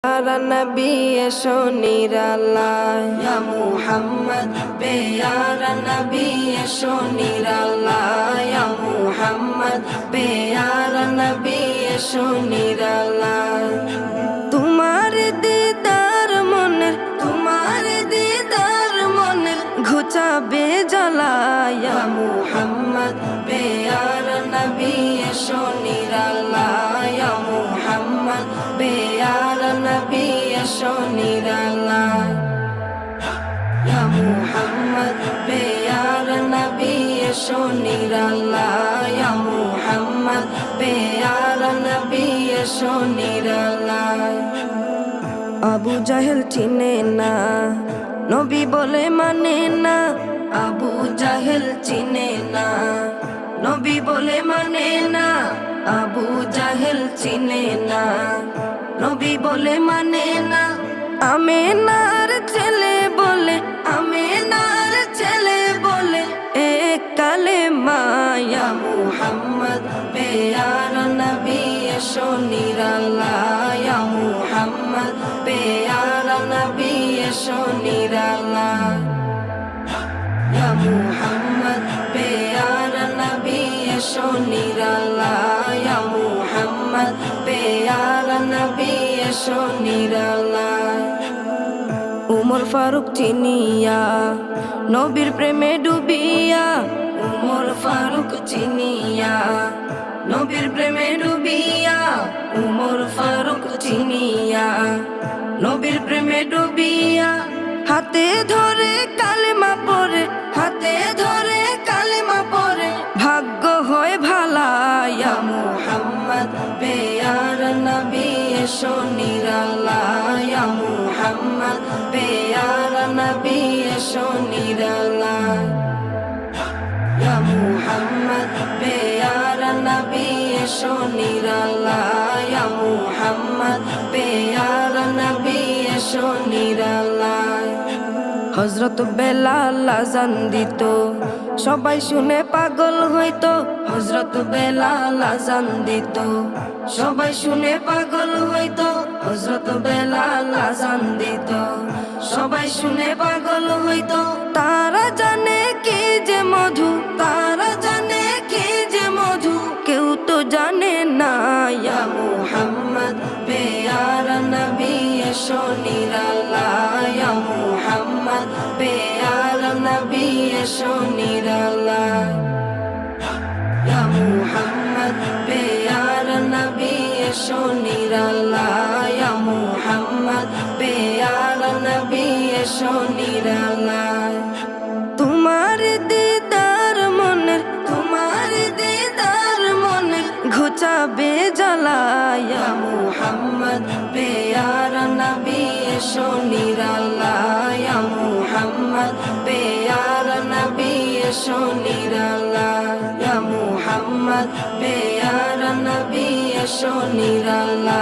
प्यारा नबी एशो निराला या मुहम्मद प्यारा नबी एशो निराला या मुहम्मद प्यारा नबी एशो निराला तुम्हार दीदार मनेर घुचाबे জ্বালা या मुहम्मद प्यारा नबी एशो निराला या मुहम्मद प्यारा नबी एशो निराला या मुहम्मद प्यारा नबी एशो निराला या मुहम्मद प्यारा नबी एशो निराला আবু জাহেল চিনে না নবী বলে মানে না আবু জাহেল চিনে না নবী বলে মানে না আবু জাহেল চিনে না নবী বলে মানে না আমেনার ছেলে বলে এক কালেমা ইয়া মুহাম্মদ প্যারা নবী এশো নিরালা ইয়া মুহাম্মদ প্যারা নবী এশো নিরালা ইয়া মুহাম্মদ প্যারা নবী এশো নিরালা ইয়া মুহাম্মদ প্যারা নবী এশো নিরালা উমর ফারুক চিনিয়া নবীর প্রেমে ডুবিয়া উমর ফারুক চিনিয়া নবীর প্রেমে ডুবিয়া উমর ফারুক চিনিয়া নবীর প্রেমে ডুবিয়া হাতে ধরে কালেমা পড়ে ভাগ্য হয় ভালা ইয়া মুহাম্মদ প্যারা নবী এশো নিরালা ইয়া মুহাম্মদ প্যারা নবী এশো নিরালা ইয়া মুহাম্মদ প্যারা নবী এশো নিরালা ইয়া মুহাম্মদ প্যারা নবী এশো নিরালা হযরত বেলাল আযান দিত সবাই শুনে পাগল হইতো হযরত বেলাল আযান দিত সবাই শুনে পাগল হইতো হযরত বেলাল আযান দিত সবাই শুনে পাগল হইতো তারা জানে কি যে মধু কেউ তো জানে না ইয়া মুহাম্মদ প্যারা নবী এশো নিরালা ইয়া মুহাম্মদ প্যারা নবী এশো নিরালা ইয়া মুহাম্মদ প্যারা নবী এশো নিরালা ইয়া মুহাম্মদ প্যারা নবী এশো নিরালা তোমার দিদার মনের ঘুচাবে জ্বালা ইয়া মুহাম্মদ প্যারা নবী এশো নিরালা ইয়া মুহাম্মদ প্যারা নবী এশো নিরালা ইয়া মুহাম্মদ প্যারা নবী এশো নিরালা